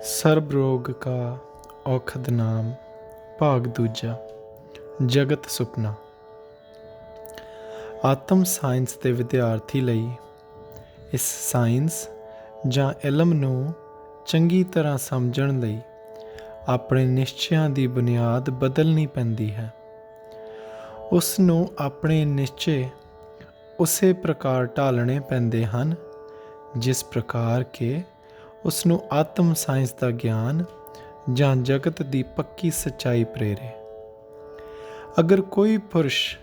ਸਰਬ ਰੋਗ ਕਾ ਔਖਦ ਨਾਮ ਭਾਗ ਦੂਜਾ ਜਗਤ ਸੁਪਨਾ। ਆਤਮ ਸਾਇੰਸ ਦੇ ਵਿਦਿਆਰਥੀ ਲਈ ਇਸ ਸਾਇੰਸ ਜਾਂ ਇਲਮ ਨੂੰ ਚੰਗੀ ਤਰ੍ਹਾਂ ਸਮਝਣ ਲਈ ਆਪਣੇ ਨਿਸ਼ਚਿਆਂ ਦੀ ਬੁਨਿਆਦ ਬਦਲਣੀ ਪੈਂਦੀ ਹੈ। ਉਸ ਨੂੰ ਆਪਣੇ ਨਿਸ਼ਚੇ ਉਸੇ ਪ੍ਰਕਾਰ ਢਾਲਣੇ ਪੈਂਦੇ ਹਨ ਜਿਸ ਪ੍ਰਕਾਰ ਕਿ ਉਸ ਨੂੰ ਆਤਮ ਸਾਇੰਸ ਦਾ ਗਿਆਨ ਜਾਂ ਜਗਤ ਦੀ ਪੱਕੀ ਸੱਚਾਈ ਪ੍ਰੇਰੇ। ਅਗਰ ਕੋਈ ਪੁਰਸ਼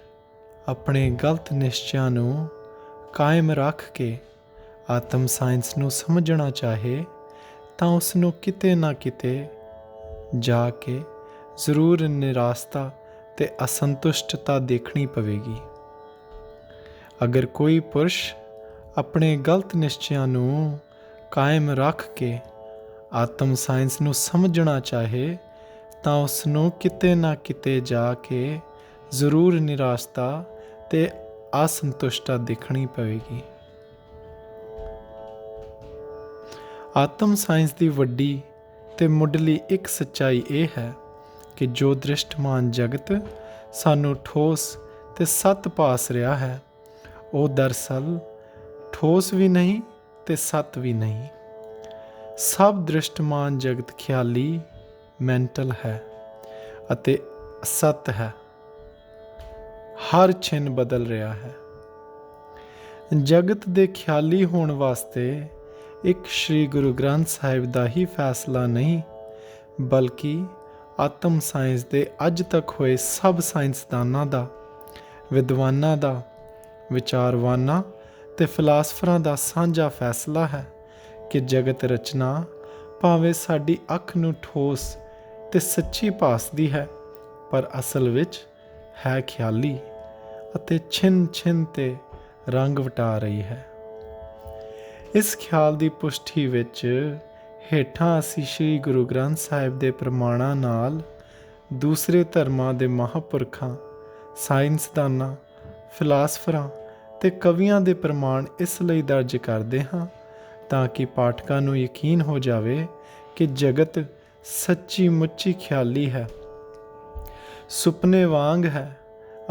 ਆਪਣੇ ਗਲਤ ਨਿਸ਼ਚਿਆਂ ਨੂੰ ਕਾਇਮ ਰੱਖ ਕੇ ਆਤਮ ਸਾਇੰਸ ਨੂੰ ਸਮਝਣਾ ਚਾਹੇ ਤਾਂ ਉਸ ਨੂੰ ਕਿਤੇ ਨਾ ਕਿਤੇ ਜਾ ਕੇ ਜ਼ਰੂਰ ਨਿਰਾਸ਼ਤਾ ਤੇ ਅਸੰਤੁਸ਼ਟਤਾ ਦੇਖਣੀ ਪਵੇਗੀ। ਅਗਰ ਕੋਈ ਪੁਰਸ਼ ਆਪਣੇ ਗਲਤ ਨਿਸ਼ਚਿਆਂ ਨੂੰ ਕਾਇਮ ਰੱਖ ਕੇ ਆਤਮ ਸਾਇੰਸ ਨੂੰ ਸਮਝਣਾ ਚਾਹੇ ਤਾਂ ਉਸ ਨੂੰ ਕਿਤੇ ਨਾ ਕਿਤੇ ਜਾ ਕੇ ਜ਼ਰੂਰ ਨਿਰਾਸ਼ਤਾ ਤੇ ਅਸੰਤੁਸ਼ਟਤਾ ਦੇਖਣੀ ਪਵੇਗੀ। ਆਤਮ ਸਾਇੰਸ ਦੀ ਵੱਡੀ ਤੇ ਮੁੱਢਲੀ ਇੱਕ ਸੱਚਾਈ ਇਹ ਹੈ ਕਿ ਜੋ ਦ੍ਰਿਸ਼ਟਮਾਨ ਜਗਤ ਸਾਨੂੰ ਠੋਸ ਤੇ ਸੱਤ ਭਾਸ ਰਿਹਾ ਹੈ ਉਹ ਦਰਅਸਲ ਠੋਸ ਵੀ ਨਹੀਂ ਤੇ ਸੱਤ ਵੀ ਨਹੀਂ। ਸਭ ਦ੍ਰਿਸ਼ਟਮਾਨ ਜਗਤ ਖਿਆਲੀ ਮੈਂਟਲ ਹੈ ਅਤੇ ਅਸਤ ਹੈ। ਹਰ ਛਿਨ ਬਦਲ ਰਿਹਾ ਹੈ। ਜਗਤ ਦੇ ਖਿਆਲੀ ਹੋਣ ਵਾਸਤੇ ਇੱਕ ਸ਼੍ਰੀ ਗੁਰੂ ਗ੍ਰੰਥ ਸਾਹਿਬ ਦਾ ਹੀ ਫੈਸਲਾ ਨਹੀਂ ਬਲਕਿ ਆਤਮ ਸਾਇੰਸ ਦੇ ਅੱਜ ਤੱਕ ਹੋਏ ਸਭ ਸਾਇੰਸਦਾਨਾਂ ਦਾ, ਵਿਦਵਾਨਾਂ ਦਾ, ਵਿਚਾਰਵਾਨਾਂ ਤੇ ਫਿਲਾਸਫਰਾਂ ਦਾ ਸਾਂਝਾ ਫੈਸਲਾ ਹੈ ਕਿ ਜਗਤ ਰਚਨਾ ਭਾਵੇਂ ਸਾਡੀ ਅੱਖ ਨੂੰ ਠੋਸ ਤੇ ਸੱਚੀ ਭਾਸਦੀ ਹੈ ਪਰ ਅਸਲ ਵਿੱਚ ਹੈ ਖਿਆਲੀ ਅਤੇ ਛਿਨ ਛਿਨ ਤੇ ਰੰਗ ਵਟਾ ਰਹੀ ਹੈ। ਇਸ ਖਿਆਲ ਦੀ ਪੁਸ਼ਟੀ ਵਿੱਚ ਹੇਠਾਂ ਅਸੀਂ ਸ੍ਰੀ ਗੁਰੂ ਗ੍ਰੰਥ ਸਾਹਿਬ ਦੇ ਪ੍ਰਮਾਣਾਂ ਨਾਲ ਦੂਸਰੇ ਧਰਮਾਂ ਦੇ ਮਹਾਂਪੁਰਖਾਂ, ਸਾਇੰਸਦਾਨਾਂ, ਫਿਲਾਸਫਰਾਂ ਤੇ ਕਵੀਆਂ ਦੇ ਪ੍ਰਮਾਣ ਇਸ ਲਈ ਦਰਜ ਕਰਦੇ ਹਾਂ ਤਾਂ ਕਿ ਪਾਠਕਾਂ ਨੂੰ ਯਕੀਨ ਹੋ ਜਾਵੇ ਕਿ ਜਗਤ ਸੱਚੀ ਮੁੱਚੀ ਖਿਆਲੀ ਹੈ, ਸੁਪਨੇ ਵਾਂਗ ਹੈ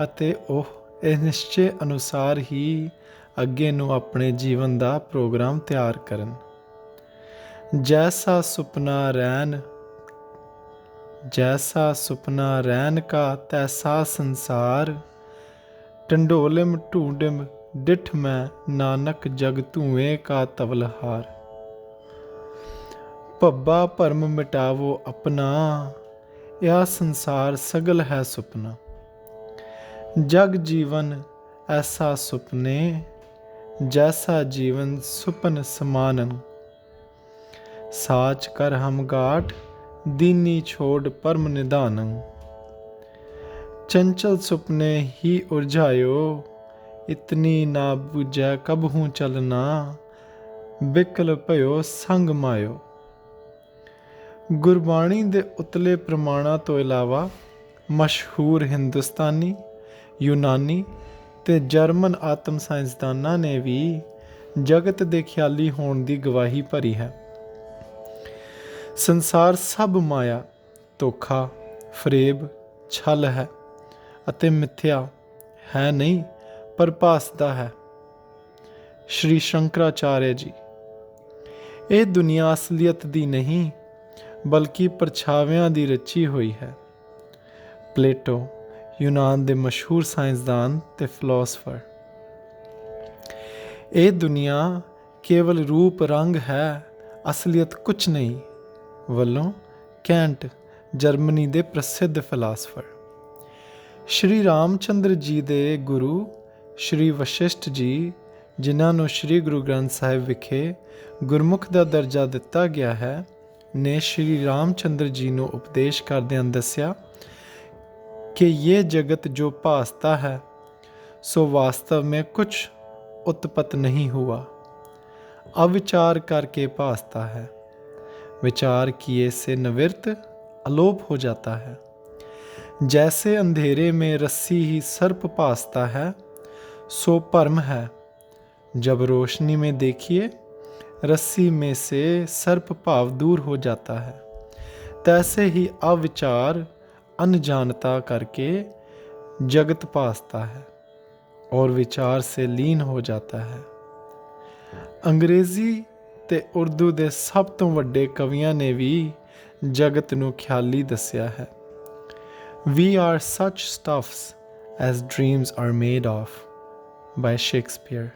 ਅਤੇ ਉਹ ਇਸ ਨਿਸ਼ਚੇ ਅਨੁਸਾਰ ਹੀ ਅੱਗੇ ਨੂੰ ਆਪਣੇ ਜੀਵਨ ਦਾ ਪ੍ਰੋਗਰਾਮ ਤਿਆਰ ਕਰਨ। ਜੈਸਾ ਸੁਪਨਾ ਰੈਨ ਕਾ ਤੈਸਾ ਸੰਸਾਰ, ਢੰਡੋਲਿਮ ਢੂੰਡਿਮ ਡਿਠ ਮੈਂ ਨਾਨਕ ਜਗ ਧੂਏ ਕਾ ਤਵਲਹਾਰ। ਭੱਬਾ ਭਰਮ ਮਿਟਾਵੋ ਆਪਣਾ, ਯਾ ਸੰਸਾਰ ਸਗਲ ਹੈ ਸੁਪਨਾ। ਜਗ ਜੀਵਨ ਐਸਾ ਸੁਪਨੇ, ਜੈਸਾ ਜੀਵਨ ਸੁਪਨ ਸਮਾਨਨ। ਸਾਚ ਕਰ ਹਮ ਗਾਠ, दीनी छोड़ परम निधानं। चंचल सुपने ही उलझायो, इतनी ना बूझै कबहू चलना। बिकल भयो संग मायो। ਗੁਰਬਾਣੀ ਦੇ ਉਤਲੇ ਪ੍ਰਮਾਣਾਂ ਤੋਂ ਇਲਾਵਾ ਮਸ਼ਹੂਰ ਹਿੰਦੁਸਤਾਨੀ, ਯੂਨਾਨੀ ਤੇ ਜਰਮਨ ਆਤਮ ਸਾਇੰਸਦਾਨਾਂ ਨੇ ਵੀ ਜਗਤ ਦੇ ਖਿਆਲੀ ਹੋਣ ਦੀ ਗਵਾਹੀ ਭਰੀ ਹੈ। ਸੰਸਾਰ ਸਭ ਮਾਇਆ, ਧੋਖਾ, ਫਰੇਬ, ਛਲ ਹੈ ਅਤੇ ਮਿੱਥਿਆ ਹੈ ਨਹੀਂ ਪਰ ਭਾਸਦਾ ਹੈ। ਸ਼੍ਰੀ ਸ਼ੰਕਰਾਚਾਰਿਆ ਜੀ। ਇਹ ਦੁਨੀਆ ਅਸਲੀਅਤ ਦੀ ਨਹੀਂ ਬਲਕਿ ਪਰਛਾਵਿਆਂ ਦੀ ਰਚੀ ਹੋਈ ਹੈ। ਪਲੇਟੋ, ਯੂਨਾਨ ਦੇ ਮਸ਼ਹੂਰ ਸਾਇੰਸਦਾਨ ਤੇ ਫਿਲਾਸਫਰ। ਇਹ ਦੁਨੀਆ ਕੇਵਲ ਰੂਪ ਰੰਗ ਹੈ, ਅਸਲੀਅਤ ਕੁਛ ਨਹੀਂ ਵੱਲੋਂ ਕੈਂਟ, ਜਰਮਨੀ ਦੇ ਪ੍ਰਸਿੱਧ ਫਿਲਾਸਫਰ। ਸ਼੍ਰੀ ਰਾਮ ਚੰਦਰ ਜੀ ਦੇ ਗੁਰੂ ਸ਼੍ਰੀ ਵਸ਼ਿਸ਼ਟ ਜੀ, ਜਿਨ੍ਹਾਂ ਨੂੰ ਸ਼੍ਰੀ ਗੁਰੂ ਗ੍ਰੰਥ ਸਾਹਿਬ ਵਿਖੇ ਗੁਰਮੁਖ ਦਾ ਦਰਜਾ ਦਿੱਤਾ ਗਿਆ ਹੈ, ਨੇ ਸ਼੍ਰੀ ਰਾਮ ਚੰਦਰ ਜੀ ਨੂੰ ਉਪਦੇਸ਼ ਕਰਦਿਆਂ ਦੱਸਿਆ ਕਿ ਇਹ ਜਗਤ ਜੋ ਭਾਸਤਾ ਹੈ ਸੋ ਵਾਸਤਵ में कुछ उत्पत्त नहीं हुआ, अविचार करके भासता है। विचार किए से निवृत्त अलोप हो जाता है। जैसे अंधेरे में रस्सी ही सर्प भासता है सो भ्रम है, जब रोशनी में देखिए रस्सी में से सर्प भाव दूर हो जाता है, तैसे ही अविचार अनजानता करके जगत भासता है और विचार से लीन हो जाता है। अंग्रेजी ते उर्दू ਦੇ ਸਭ ਤੋਂ ਵੱਡੇ ਕਵੀਆਂ ਨੇ ਵੀ ਜਗਤ ਨੂੰ ਖਿਆਲੀ ਦੱਸਿਆ ਹੈ। We are such stuffs as dreams are made of by Shakespeare।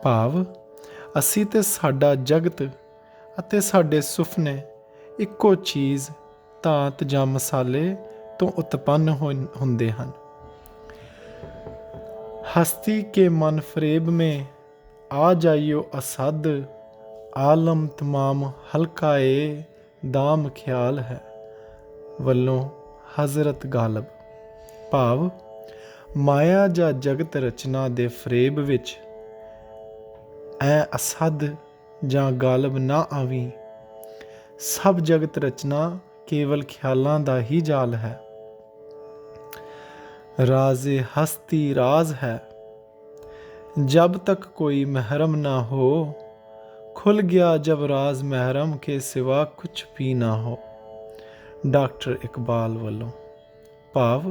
ਭਾਵ ਅਸੀਂ ਤੇ ਸਾਡਾ ਜਗਤ ਅਤੇ ਸਾਡੇ ਸੁਪਨੇ ਇੱਕੋ ਚੀਜ਼ ਧਾਤ ਜਾਂ ਮਸਾਲੇ ਤੋਂ ਉਤਪੰਨ ਹੁੰਦੇ ਹਨ। हस्ती के मन फरेब में आ जाइयो असद, आलम तमाम हल्का ए दाम ख्याल है वल्लों हज़रत गालब। भाव माया जा जगत रचना दे फरेब विच ऐ असद जां गालब ना आवी। सब जगत रचना केवल ख्यालां दा ही जाल है। राज़े हस्ती राज है, जब तक कोई महरम ना हो, खुल गया जब राज महरम के सिवा कुछ भी ना हो। डॉक्टर इकबाल वालों। भाव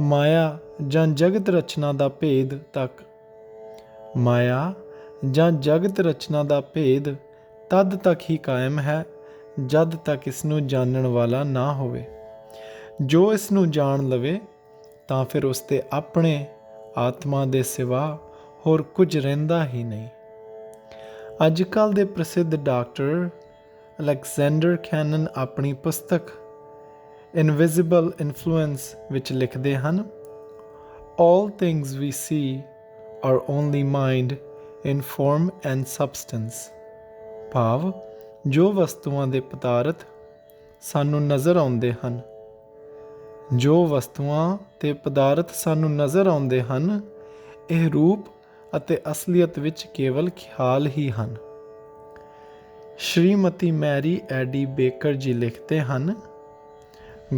माया जां जगत रचना दा भेद तक माया जां जगत रचना दा भेद तद तक ही कायम है जद तक इसनूं जानन वाला ना होवे। जो इसनूं जान लवे ਤਾਂ ਫਿਰ ਉਸ ਤੇ ਆਪਣੇ ਆਤਮਾ ਦੇ ਸਿਵਾ ਹੋਰ ਕੁਝ ਰਹਿੰਦਾ ਹੀ ਨਹੀਂ। ਅੱਜ ਕੱਲ੍ਹ ਦੇ ਪ੍ਰਸਿੱਧ ਡਾਕਟਰ ਅਲੈਗਜ਼ੈਂਡਰ ਕੈਨਨ ਆਪਣੀ ਪੁਸਤਕ ਇਨਵਿਜ਼ੀਬਲ ਇਨਫਲੂਐਂਸ ਵਿੱਚ ਲਿਖਦੇ ਹਨ, All things we see are only mind in form and substance। ਭਾਵ ਜੋ ਵਸਤੂਆਂ ਦੇ ਪਦਾਰਥ ਸਾਨੂੰ ਨਜ਼ਰ ਆਉਂਦੇ ਹਨ, ਜੋ ਵਸਤੂਆਂ ਤੇ ਪਦਾਰਥ ਸਾਨੂੰ ਨਜ਼ਰ ਆਉਂਦੇ ਹਨ, ਇਹ ਰੂਪ ਅਤੇ ਅਸਲੀਅਤ ਵਿੱਚ ਕੇਵਲ ਖਿਆਲ ਹੀ ਹਨ। ਸ਼੍ਰੀਮਤੀ ਮੈਰੀ ਐਡੀ ਬੇਕਰ ਜੀ ਲਿਖਦੇ ਹਨ,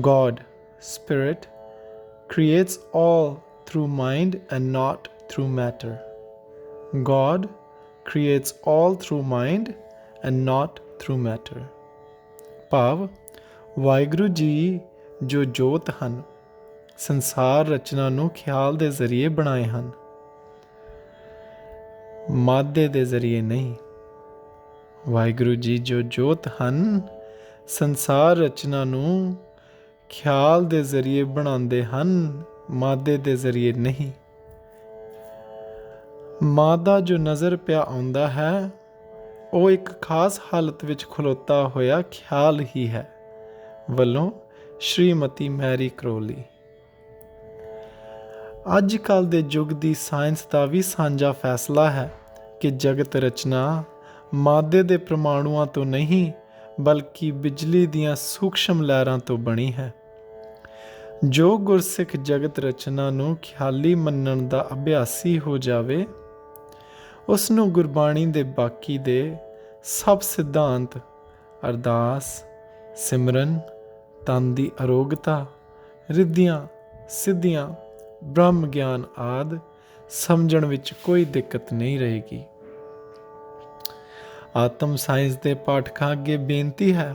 God, Spirit, creates all through mind and not through matter। God creates all through mind and not through matter। ਭਾਵ ਵਾਹਿਗੁਰੂ ਜੀ ਜੋ ਜੋਤ ਹਨ, ਸੰਸਾਰ ਰਚਨਾ ਨੂੰ ਖਿਆਲ ਦੇ ਜ਼ਰੀਏ ਬਣਾਏ ਹਨ, ਮਾਦੇ ਦੇ ਜ਼ਰੀਏ ਨਹੀਂ। ਵਾਹਿਗੁਰੂ ਜੀ ਜੋ ਜੋਤ ਹਨ, ਸੰਸਾਰ ਰਚਨਾ ਨੂੰ ਖਿਆਲ ਦੇ ਜ਼ਰੀਏ ਬਣਾਉਂਦੇ ਹਨ, ਮਾਦੇ ਦੇ ਜ਼ਰੀਏ ਨਹੀਂ। ਮਾਦਾ ਜੋ ਨਜ਼ਰ ਪਿਆ ਆਉਂਦਾ ਹੈ, ਉਹ ਇੱਕ ਖਾਸ ਹਾਲਤ ਵਿੱਚ ਖਲੋਤਾ ਹੋਇਆ ਖਿਆਲ ਹੀ ਹੈ। ਵੱਲੋਂ ਸ਼੍ਰੀਮਤੀ ਮੈਰੀ ਕਰੋਲੀ। ਅੱਜ ਕੱਲ੍ਹ ਦੇ ਯੁੱਗ ਦੀ ਸਾਇੰਸ ਦਾ ਵੀ ਸਾਂਝਾ ਫੈਸਲਾ ਹੈ ਕਿ ਜਗਤ ਰਚਨਾ ਮਾਦੇ ਦੇ ਪ੍ਰਮਾਣੂਆਂ ਤੋਂ ਨਹੀਂ ਬਲਕਿ ਬਿਜਲੀ ਦੀਆਂ ਸੂਖਸ਼ਮ ਲਹਿਰਾਂ ਤੋਂ ਬਣੀ ਹੈ। ਜੋ ਗੁਰਸਿੱਖ ਜਗਤ ਰਚਨਾ ਨੂੰ ਖਿਆਲੀ ਮੰਨਣ ਦਾ ਅਭਿਆਸੀ ਹੋ ਜਾਵੇ, ਉਸ ਨੂੰ ਗੁਰਬਾਣੀ ਦੇ ਬਾਕੀ ਦੇ ਸਭ ਸਿਧਾਂਤ ਅਰਦਾਸ, ਸਿਮਰਨ, ਤਨ ਦੀ ਅਰੋਗਤਾ, ਰਿੱਧੀਆਂ ਸਿੱਧੀਆਂ, ਬ੍ਰਹਮ ਗਿਆਨ ਆਦਿ ਸਮਝਣ ਵਿੱਚ ਕੋਈ ਦਿੱਕਤ ਨਹੀਂ ਰਹੇਗੀ। ਆਤਮ ਸਾਇੰਸ ਦੇ ਪਾਠਕਾਂ ਅੱਗੇ ਬੇਨਤੀ ਹੈ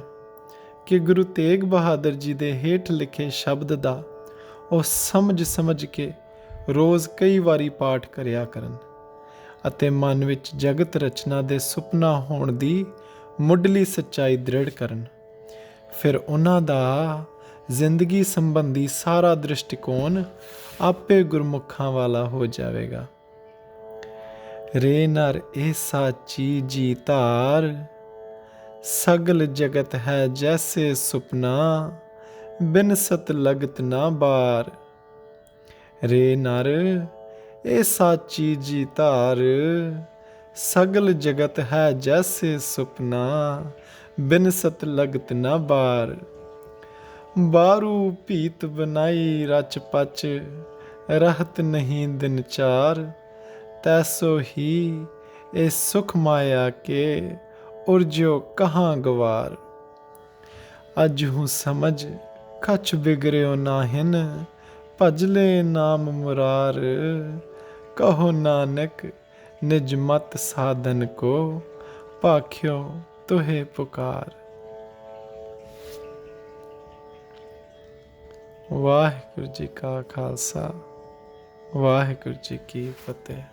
ਕਿ ਗੁਰੂ ਤੇਗ ਬਹਾਦਰ ਜੀ ਦੇ ਹੇਠ ਲਿਖੇ ਸ਼ਬਦ ਦਾ ਉਹ ਸਮਝ ਕੇ ਰੋਜ਼ ਕਈ ਵਾਰੀ ਪਾਠ ਕਰਿਆ ਕਰਨ ਅਤੇ ਮਨ ਵਿੱਚ ਜਗਤ ਰਚਨਾ ਦੇ ਸੁਪਨਾ ਹੋਣ ਦੀ ਮੁੱਢਲੀ ਸੱਚਾਈ ਦ੍ਰਿੜ ਕਰਨ। ਫਿਰ ਉਹਨਾਂ ਦਾ ਜ਼ਿੰਦਗੀ ਸੰਬੰਧੀ ਸਾਰਾ ਦ੍ਰਿਸ਼ਟੀਕੋਣ ਆਪੇ ਗੁਰਮੁਖਾਂ ਵਾਲਾ ਹੋ ਜਾਵੇਗਾ। ਰੇ ਨਰ ਐਸਾ ਚੀਜੀ ਧਾਰ, ਸਗਲ ਜਗਤ ਹੈ ਜੈਸੇ ਸੁਪਨਾ, ਬਿਨ ਸਤ ਲਗਤ ਨਾ ਬਾਰ। ਰੇ ਨਰ ਐਸਾ ਚੀਜੀ ਧਾਰ, ਸਗਲ ਜਗਤ ਹੈ ਜੈਸੇ ਸੁਪਨਾ, ਬਿਨ ਸਤ ਲਗਤ ਨਾ ਬਾਰ। ਬਾਰੂ ਭੀਤ ਬਨਾਈ ਰਚ ਪਚ, रहत नहीं दिन चार। तैसो ही ए सुख माया के, उर्जो कहाँ गवार। अजहू समझ कछ बिगड़ो नाहिन, भजले नाम मुरार। कहो नानक निज मत साधन को, ਭਾਖਿਓ ਤੁਹੇ ਪੁਕਾਰ। ਵਾਹਿਗੁਰੂ ਜੀ ਕਾ ਖਾਲਸਾ, ਵਾਹਿਗੁਰੂ ਜੀ ਕੀ ਫਤਿਹ।